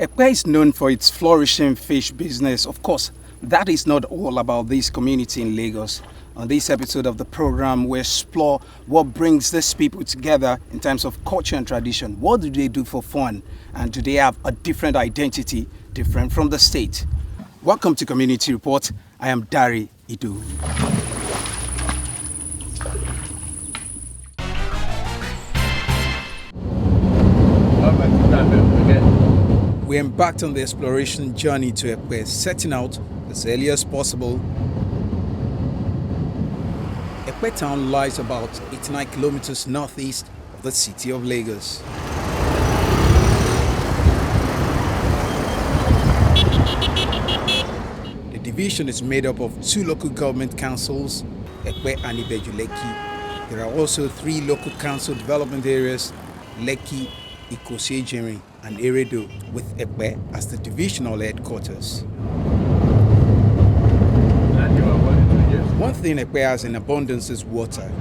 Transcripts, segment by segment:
Ekpe is known for its flourishing fish business. Of course, that is not all about this community in Lagos. On this episode of the program, we explore what brings these people together in terms of culture and tradition. What do they do for fun? And do they have a different identity, different from the state? Welcome to Community Report. I am Dari Idu. We embarked on the exploration journey to Ekpe, setting out as early as possible. Ekpe town lies about 89 kilometers northeast of the city of Lagos. The division is made up of 2 local government councils, Ekpe and Ibeju Lekki. There are also 3 local council development areas, Lekki, Ikosi and Eredo, with Ekpe as the divisional headquarters. One thing Ekpe has in abundance is water.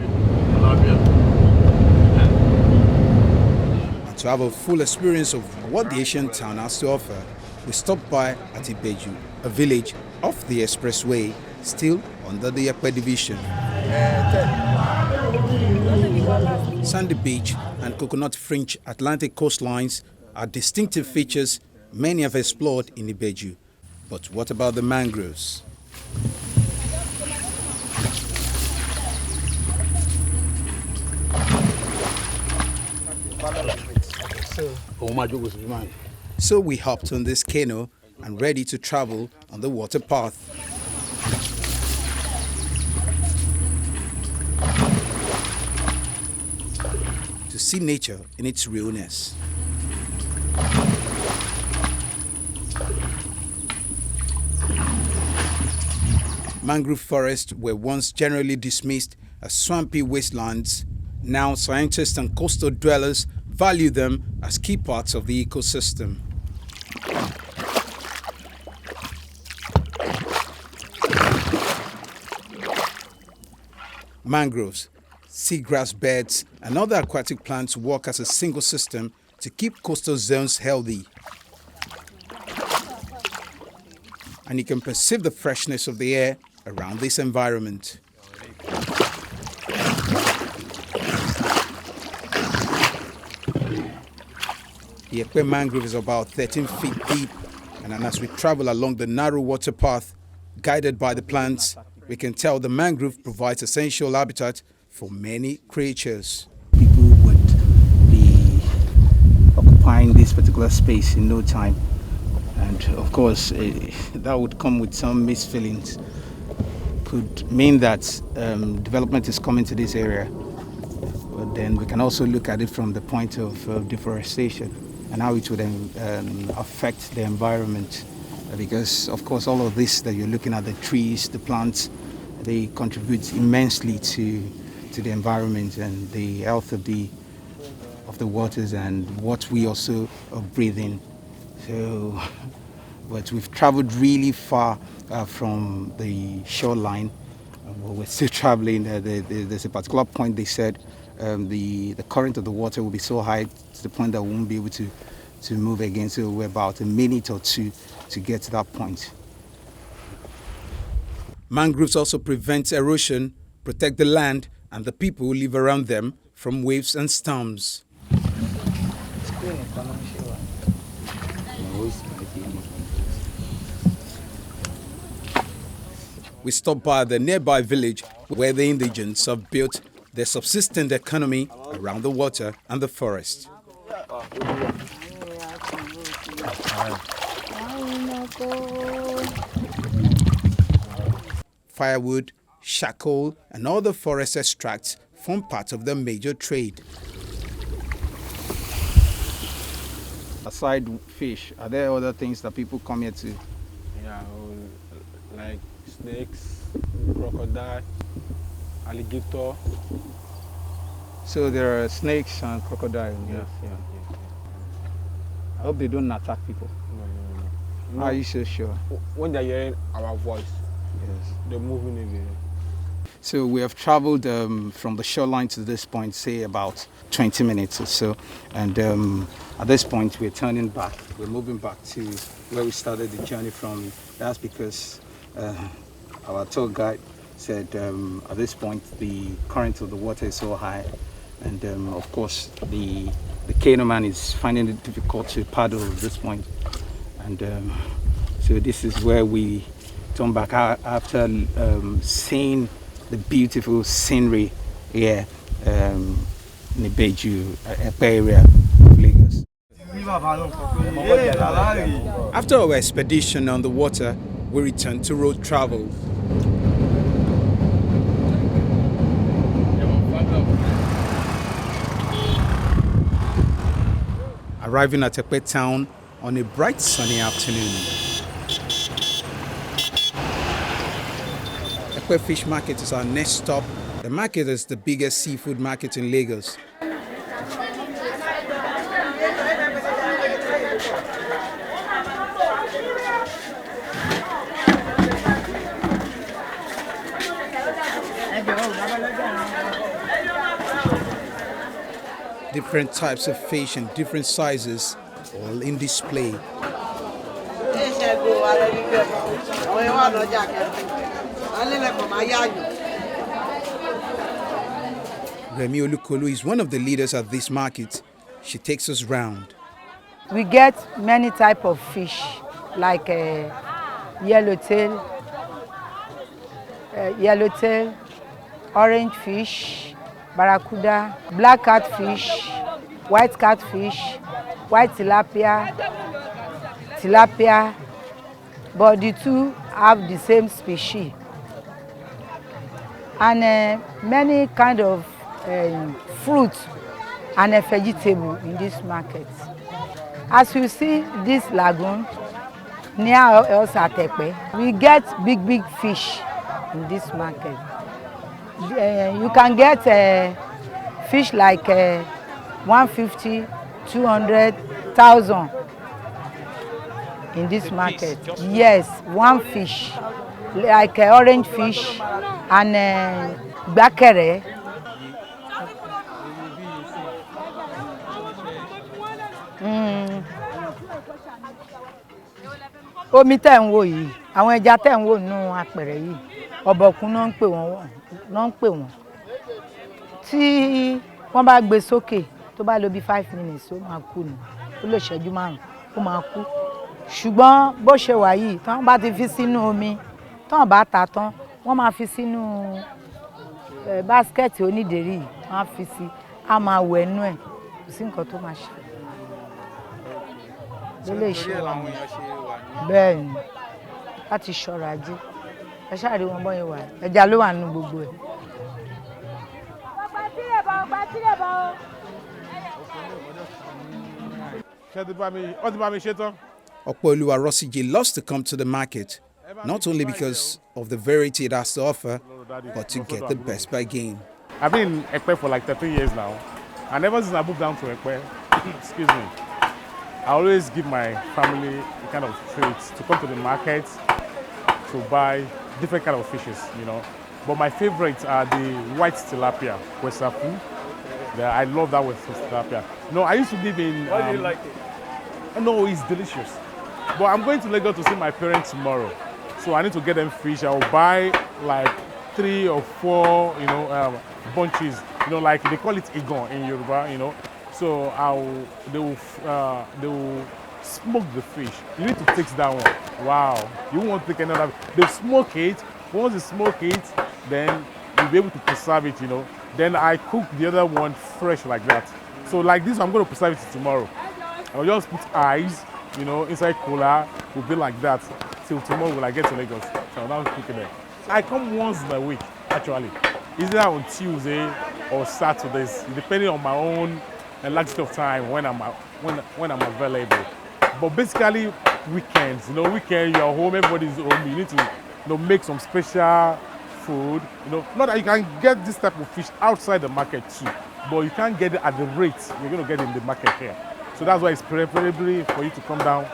And to have a full experience of what the ancient town has to offer, we stopped by at Ibeju, a village off the expressway, still under the Ekpe division. Sandy beach and coconut-fringed Atlantic coastlines are distinctive features many have explored in Ibeju. But what about the mangroves? So we hopped on this canoe and ready to travel on the water path. To see nature in its realness. Mangrove forests were once generally dismissed as swampy wastelands. Now scientists and coastal dwellers value them as key parts of the ecosystem. Mangroves, seagrass beds and other aquatic plants work as a single system to keep coastal zones healthy. And you can perceive the freshness of the air around this environment. The Ekpe mangrove is about 13 feet deep, and as we travel along the narrow water path, guided by the plants, we can tell the mangrove provides essential habitat for many creatures. People would be occupying this particular space in no time. And of course, that would come with some mixed feelings. Could mean that development is coming to this area. But then we can also look at it from the point of deforestation and how it would affect the environment. Because, of course, all of this that you're looking at, the trees, the plants, they contribute immensely to the environment and the health of the waters and what we also are breathing. So, but we've traveled really far from the shoreline. We're still traveling. There's a particular point they said the current of the water will be so high to the point that we won't be able to move again. So we're about a minute or 2 to get to that point. Mangroves also prevent erosion, protect the land and the people who live around them from waves and storms. We stopped by the nearby village where the indigents have built their subsistence economy around the water and the forest. Firewood, charcoal and other forest extracts form part of the major trade. Aside fish, are there other things that people come here to? Yeah, like snakes, crocodile, alligator. So there are snakes and crocodiles. Yeah. I hope they don't attack people. No. Are you so sure? When they're hearing our voice, Yes. they're moving again. So we have traveled from the shoreline to this point, say about 20 minutes or so. And at this point, we're turning back. We're moving back to where we started the journey from. That's because our tour guide said at this point the current of the water is so high, and of course the canoe man is finding it difficult to paddle at this point. And so this is where we turn back after seeing the beautiful scenery here in the Beju area of Lagos. After our expedition on the water, we returned to road travel. Arriving at Ekpe town on a bright sunny afternoon. Ekpe Fish Market is our next stop. The market is the biggest seafood market in Lagos. Different types of fish and different sizes, all in display. Remi Olukolu is one of the leaders at this market. She takes us round. We get many types of fish, like yellowtail, orange fish, barracuda, black catfish, white tilapia, but the two have the same species. And many kind of fruit and a vegetable in this market. As you see this lagoon near us at Ekpe, we get big fish in this market. You can get fish like 150, 200,000 in this market. Yes, one fish, like orange fish and bakere. Omi tẹ́ ń wò yìí, àwọn ẹja tẹ́ ń wò nínú apẹ̀rẹ̀ yìí, ọ̀bọ̀kún náà ń pè wọ́n. Tí wọ́n bá gbé sókè tó bá lò bí 5 minutes ó máa kú ni, ó lè ṣẹ́jú 5 ó máa kú. Ṣùgbọ́n bó ṣe wà yìí, tí wọ́n bá ti fi sínú omi, tí wọ́n bá ta tán, wọ́n máa fi sínú báskẹ̀tì onídèrí yìí, wọ́n á fi sí, á máa wẹ̀ nú ẹ̀, kò sí nǹkan tó máa ṣe. Ló lè ṣe wà ní bẹ́ẹ̀ ni láti ṣọ́ra ajé. Ẹ ṣáà rí wọn bọ́yẹn wà, ẹja ló wà nínú gbogbo ẹ̀. Opoluwa Rosije loves to come to the market, not only because of the variety it has to offer, but to get the best bargain. I've been in Ekpe for like 13 years now, and ever since I moved down to Ekpe, excuse me, I always give my family a kind of treats to come to the market to buy different kind of fishes, you know. But my favorites are the white tilapia, Wesafu. I love that with tilapia. No, I used to live in. Why do you like it? No, it's delicious. But I'm going to Lagos to see my parents tomorrow, so I need to get them fish. I'll buy like 3 or 4, you know, bunches. You know, like they call it igon in Yoruba, you know. So they will smoke the fish. You need to taste that one. Wow, you won't take another. They smoke it. Once they smoke it, then you'll be able to preserve it, you know. Then I cook the other one fresh like that. So like this, I'm going to preserve it tomorrow. I'll just put ice, you know, inside cooler. Will be like that till tomorrow when I get to Lagos. So I'll cook it there. I come once in a week, actually. Either on Tuesday or Saturdays, depending on my own laxity of time when I'm available. But basically weekends, you know, you're home, everybody's home. You need to, you know, make some special food. You know, not that you can get this type of fish outside the market too, but you can't get it at the rates you're going to get in the market here. So that's why it's preferably for you to come down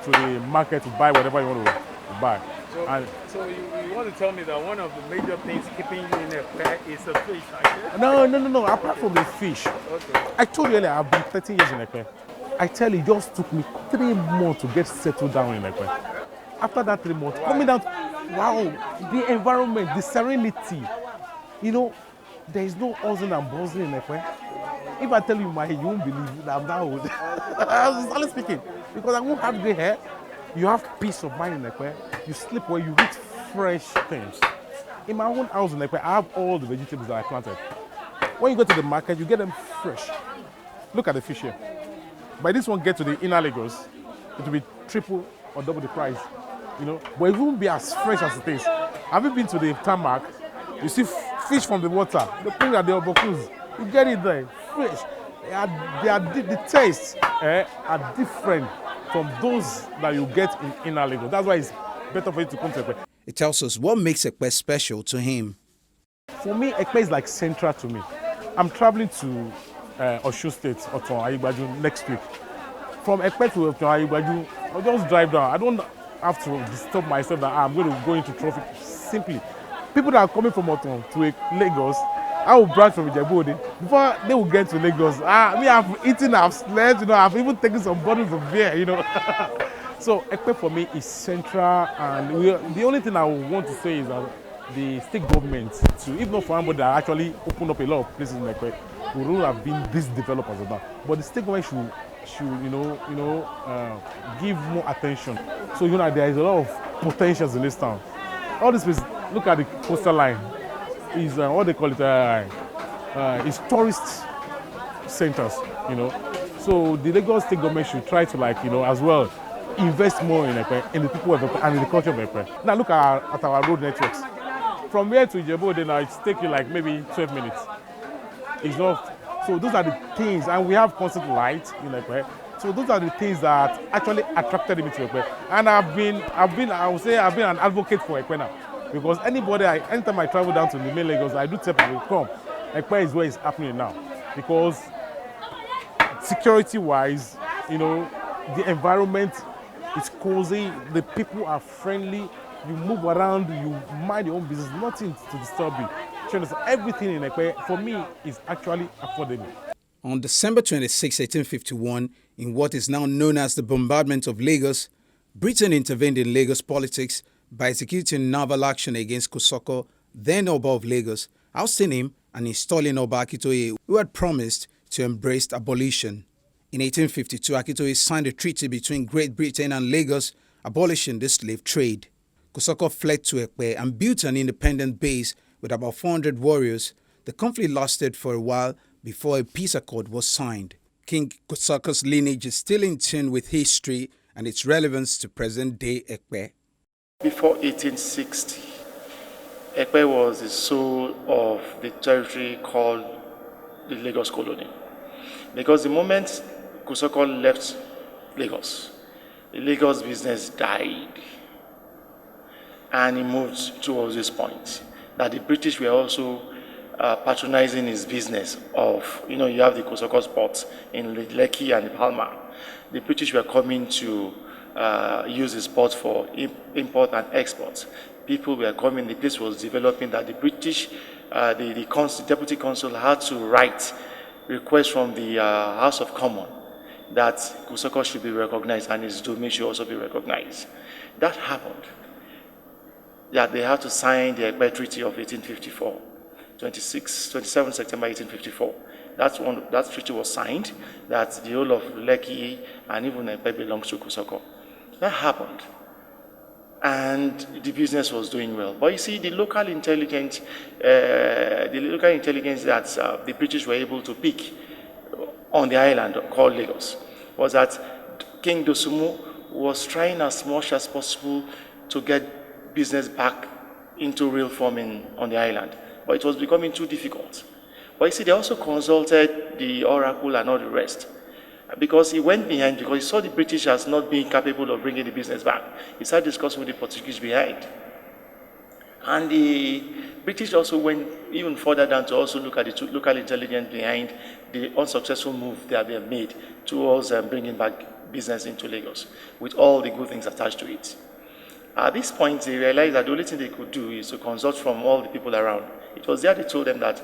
to the market to buy whatever you want to buy. So you want to tell me that one of the major things keeping you in a pet is the fish, right? No. Apart from the fish, I told you earlier, I've been 13 years in Ekpe. I tell you, it just took me 3 months to get settled down in Ekpe. After that 3 months, coming down, wow, the environment, the serenity, you know, there is no hustling and bustling in Ekpe. If I tell you you won't believe that I'm that old. I'm honestly speaking, because I won't have gray hair. You have peace of mind in Ekpe. You sleep well, you eat fresh things. In my own house in Ekpe, I have all the vegetables that I planted. When you go to the market, you get them fresh. Look at the fish here. By this one get to the inner Lagos, it will be triple or double the price, you know. But it won't be as fresh as it is. Have you been to the tarmac? You see fish from the water. The thing that they are bokus, you get it there, fresh. The tastes are different from those that you get in inner Lagos. That's why it's better for you to come to Ekpe. It tells us what makes Ekpe special to him. For me, Ekpe is like central to me. I'm traveling to Osun State, Oton Ayigbaju, next week. From Ekpe to Oton Ayigbaju, I'll just drive down. I don't have to disturb myself that I'm going to go into traffic. Simply, people that are coming from Oton to Lagos, I will branch from Ijebu-Ode. Before they will get to Lagos, I've eaten, I've slept, you know, I've even taken some bottles of beer, you know. So Ekpe for me is central, and the only thing I would want to say is that the state government, if not for anybody that actually opened up a lot of places in Ekpe, we wouldn't have been this developed as of now. But the state government should give more attention. So you know there is a lot of potentials in this town. All this place, look at the coastal line. Is what they call it. Is tourist centers, you know. So the Lagos state government should try to, like, you know, as well invest more in Ekpe, in the people of Ekpe, and in the culture of Ekpe. Now look at our road networks. From here to Ijebu-Ode now, it's taking like maybe 12 minutes. It's not. So those are the things, and we have constant light in Ekpe. So those are the things that actually attracted me to Ekpe. And I would say I've been an advocate for Ekpe now. Because anytime I travel down to the main Lagos, I do tell people, come. Ekpe is where it's happening now. Because security-wise, you know, the environment is cozy, the people are friendly, you move around, you mind your own business, nothing to disturb you. Everything in Ekpe, for me, is actually affordable. On December 26, 1851, in what is now known as the bombardment of Lagos, Britain intervened in Lagos politics by executing naval action against Kosoko, then Oba of Lagos, ousting him and installing Oba Akitoye, who had promised to embrace abolition. In 1852, Akitoye signed a treaty between Great Britain and Lagos, abolishing the slave trade. Kosoko fled to Ekpe and built an independent base with about 400 warriors. The conflict lasted for a while before a peace accord was signed. King Kosoko's lineage is still in tune with history and its relevance to present-day Ekpe. Before 1860, Ekpe was the soul of the territory called the Lagos colony. Because the moment Kosoko left Lagos, the Lagos business died. And he moved towards this point, that the British were also patronizing his business of, you know, you have the Kosoko spots in Lekki and Palma. The British were coming to use the spot for import and export. People were coming, the place was developing, that the British, the deputy consul had to write requests from the House of Commons that Kosoko should be recognized and his domain should also be recognized. That happened. Yeah, they had to sign the Ekpe Treaty of 1854, 27 September 1854. That treaty was signed, that the whole of Lekki and even Ekpe belongs to Kosoko. That happened. And the business was doing well. But you see, the local intelligence that the British were able to pick on the island called Lagos was that King Dosumu was trying as much as possible to get business back into real form on the island. But it was becoming too difficult. But you see, they also consulted the oracle and all the rest. Because he went behind, because he saw the British as not being capable of bringing the business back. He started discussing with the Portuguese behind. And the British also went even further down to also look at the local intelligence behind the unsuccessful move that they have made towards bringing back business into Lagos, with all the good things attached to it. At this point, they realized that the only thing they could do is to consult from all the people around. It was there they told them that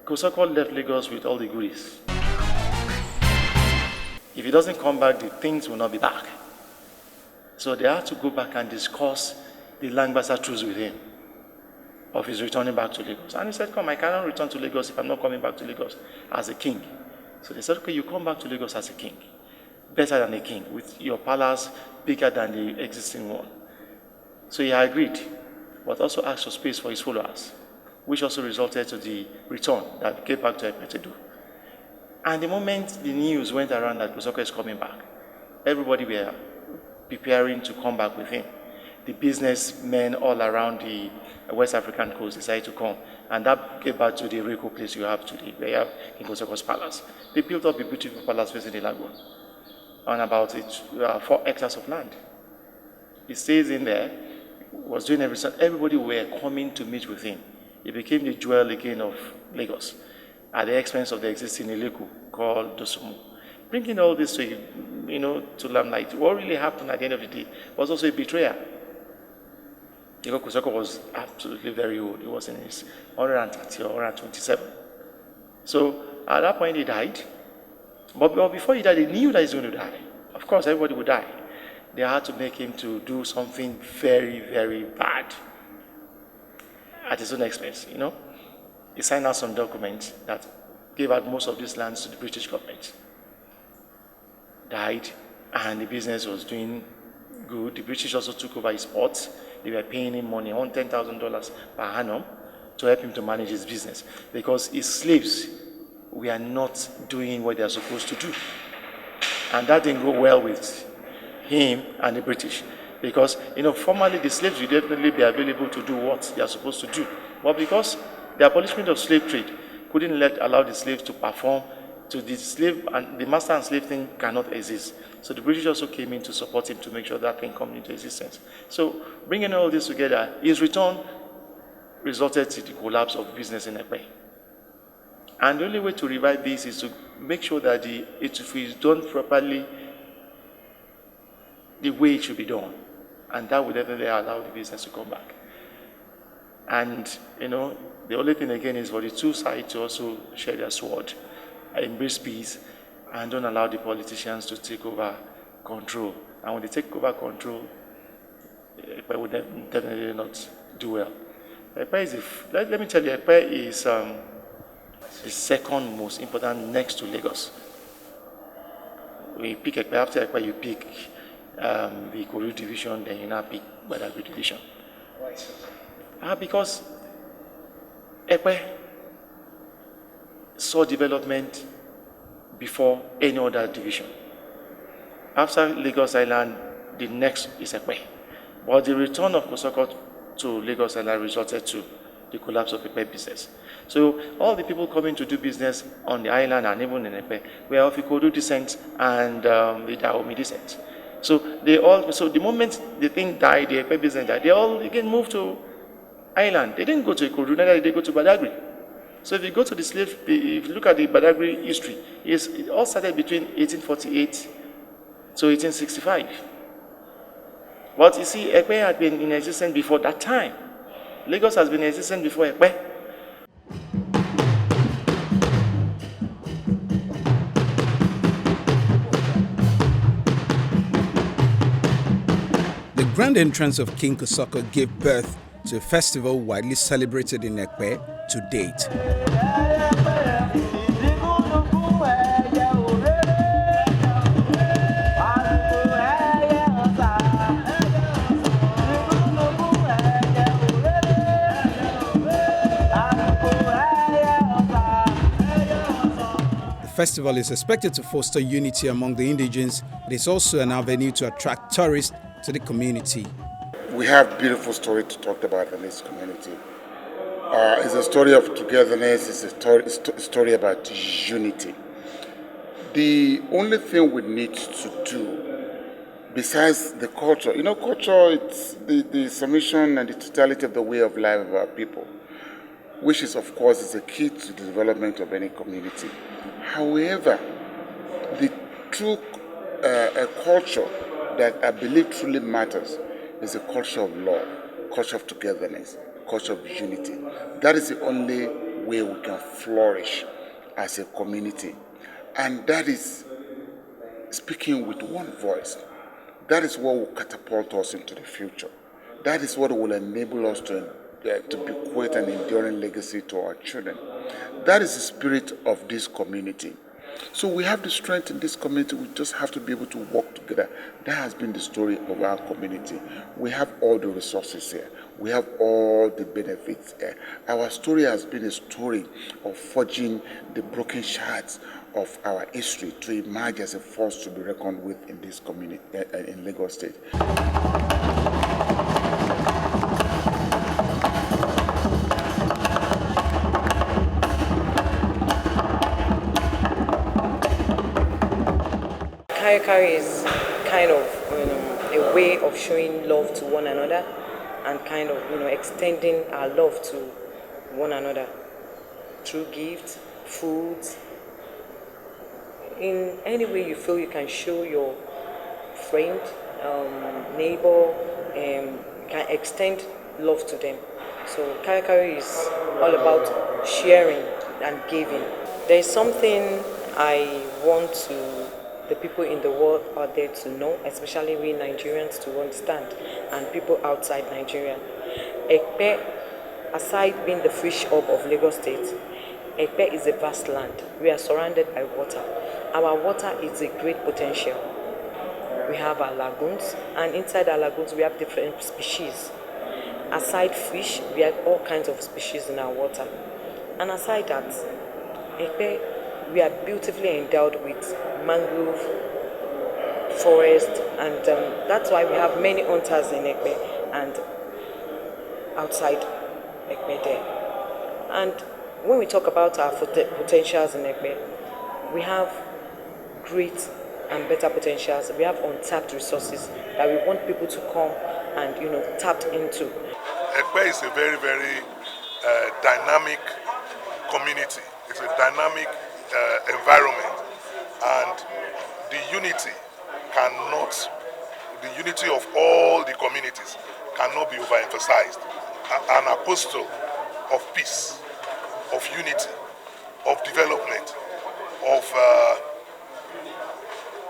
Kosoko left Lagos with all the goodies. If he doesn't come back, the things will not be back. So they had to go back and discuss the Langbasa truce with him of his returning back to Lagos. And he said, come, I cannot return to Lagos if I'm not coming back to Lagos as a king. So they said, okay, you come back to Lagos as a king. Better than a king, with your palace bigger than the existing one. So he agreed, but also asked for space for his followers, which also resulted to the return that he came back to Ekpe to do. And the moment the news went around that Kosoko is coming back, everybody were preparing to come back with him. The businessmen all around the West African coast decided to come, and that gave back to the Reko place you have today, where you have King Kosoko's palace. They built up a beautiful palace facing the Lagoon on about 4 hectares of land. He stays in there, was doing everything. Everybody were coming to meet with him. He became the jewel again of Lagos at the expense of the existing Ileku called Dosumu. Bringing all this to, to limelight, what really happened at the end of the day was also a betrayal. Kosoko was absolutely very old. He was in his 130 or 127. So at that point he died. But before he died, he knew that he's going to die. Of course, everybody would die. They had to make him to do something very, very bad at his own expense, He signed out some documents that gave out most of these lands to the British government. Died, and the business was doing good. The British also took over his ports. They were paying him money, on $10,000 per annum, to help him to manage his business, because his slaves were not doing what they are supposed to do. And that didn't go well with him and the British, because formally the slaves will definitely be available to do what they are supposed to do, but because the abolishment of slave trade couldn't allow the slaves to perform, to the slave and the master and slave thing cannot exist. So the British also came in to support him to make sure that thing comes into existence. So bringing all this together, his return resulted in the collapse of business in Ekpe. And the only way to revive this is to make sure that it is done properly, the way it should be done. And that would definitely allow the business to come back. And, the only thing again is for the two sides to also share their sword, embrace peace, and don't allow the politicians to take over control. And when they take over control, Ekpe would definitely not do well. Ekpe is, let me tell you, Ekpe is the second most important next to Lagos. When you pick Ekpe, after Ekpe you pick the Koru division, then you now pick Badagry division. Why? Because Ekpe saw development before any other division. After Lagos Island, the next is Ekpe. But the return of Kosoko to Lagos Island resulted to the collapse of Ekpe business. So all the people coming to do business on the island and even in Ekpe were of Ikodu descent and the Dahomey descent. So the moment the thing died, the Ekpe business died, they all again moved to island. They didn't go to Ikodu, neither did they go to Badagry. So if you go to if you look at the Badagry history, it all started between 1848 to 1865. But you see, Ekpe had been in existence before that time. Lagos has been in existence before Ekpe. The grand entrance of King Kosoko gave birth to a festival widely celebrated in Ekpe to date. The festival is expected to foster unity among the indigenes. It is also an avenue to attract tourists to the community. We have beautiful story to talk about in this community. It's a story of togetherness. It's a story about unity. The only thing we need to do, besides the culture, culture, it's the summation and the totality of the way of life of our people, which is, of course, is a key to the development of any community. However, the true culture that I believe truly matters is a culture of love, culture of togetherness, culture of unity. That is the only way we can flourish as a community. And that is speaking with one voice. That is what will catapult us into the future. That is what will enable us to bequeath an enduring legacy to our children. That is the spirit of this community. So we have the strength in this community. We just have to be able to work together. That has been the story of our community. We have all the resources here. We have all the benefits here. Our story has been a story of forging the broken shards of our history to emerge as a force to be reckoned with in this community, in Lagos State. Kare is kind of a way of showing love to one another and kind of extending our love to one another through gifts, foods, in any way you feel you can show your friend, neighbor, can extend love to them. So Kare is all about sharing and giving. There is something I want the people in the world out there to know, especially we Nigerians to understand, and people outside Nigeria. Ekpe, aside being the fish hub of Lagos State, Ekpe is a vast land. We are surrounded by water. Our water is a great potential. We have our lagoons, and inside our lagoons we have different species. Aside fish, we have all kinds of species in our water. And aside that, Ekpe, we are beautifully endowed with mangrove forest, and that's why we have many hunters in Ekpe and outside Ekpe there. And when we talk about our potentials in Ekpe, we have great and better potentials. We have untapped resources that we want people to come and tap into. Ekpe is a very, very dynamic community. It's a dynamic environment, and the unity of all the communities cannot be overemphasized. An apostle of peace, of unity, of development, of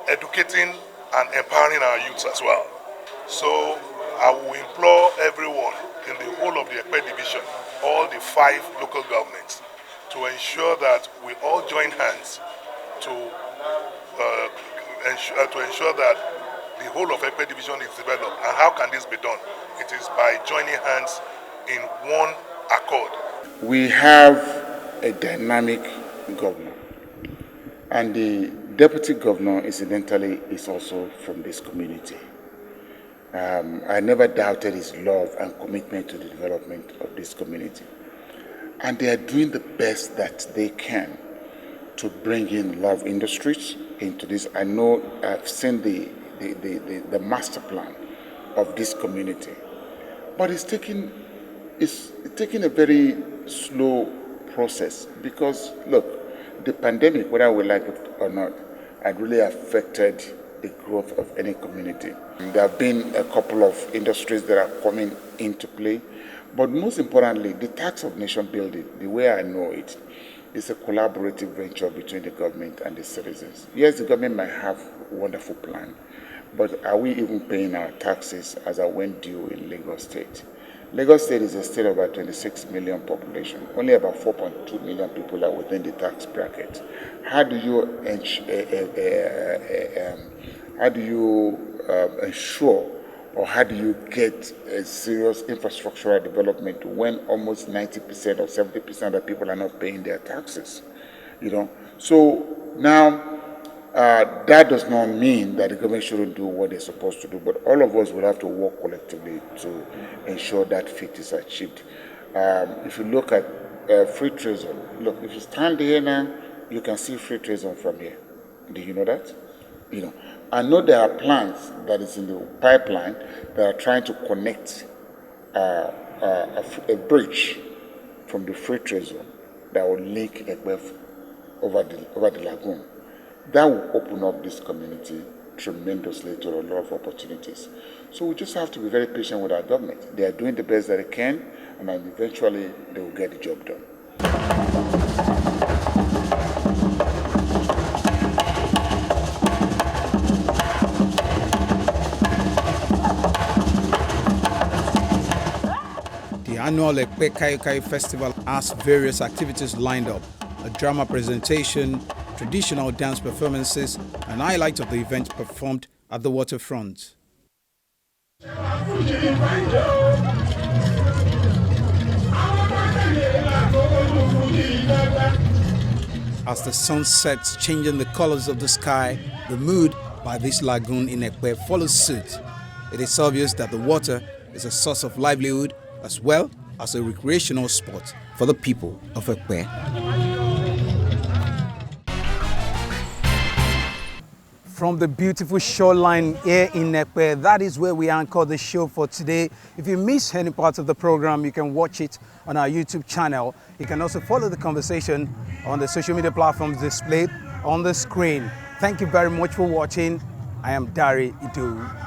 educating and empowering our youths as well. So I will implore everyone in the whole of the Ekpe division, all the 5 local governments, to ensure that we all join hands to ensure that the whole of Ekpe division is developed. And how can this be done? It is by joining hands in one accord. We have a dynamic governor, and the deputy governor, incidentally, is also from this community. I never doubted his love and commitment to the development of this community. And they are doing the best that they can to bring in love industries into this. I know I've seen the master plan of this community, but it's taking a very slow process because, look, the pandemic, whether we like it or not, had really affected the growth of any community. There have been a couple of industries that are coming into play. But most importantly, the tax of nation building, the way I know it, is a collaborative venture between the government and the citizens. Yes, the government might have a wonderful plan, but are we even paying our taxes as I went due in Lagos State? Lagos State is a state of about 26 million population. Only about 4.2 million people are within the tax bracket. How do you ensure, or how do you get a serious infrastructural development when almost 90% or 70% of people are not paying their taxes? So now that does not mean that the government shouldn't do what they're supposed to do, but all of us will have to work collectively to ensure that feat is achieved. If you look at free trade zone, look, if you stand here now, you can see free trade zone from here. Do you know that? I know there are plans that is in the pipeline that are trying to connect a bridge from the free trade zone that will link Ekpe over the lagoon. That will open up this community tremendously to a lot of opportunities. So we just have to be very patient with our government. They are doing the best that they can, and then eventually they will get the job done. The annual Ekpe Kayo Festival has various activities lined up: a drama presentation, traditional dance performances, and highlights of the event performed at the waterfront. As the sun sets, changing the colors of the sky, the mood by this lagoon in Ekpe follows suit. It is obvious that the water is a source of livelihood as well as a recreational spot for the people of Ekpe. From the beautiful shoreline here in Ekpe, that is where we anchor the show for today. If you miss any part of the program, you can watch it on our YouTube channel. You can also follow the conversation on the social media platforms displayed on the screen. Thank you very much for watching. I am Dari Idu.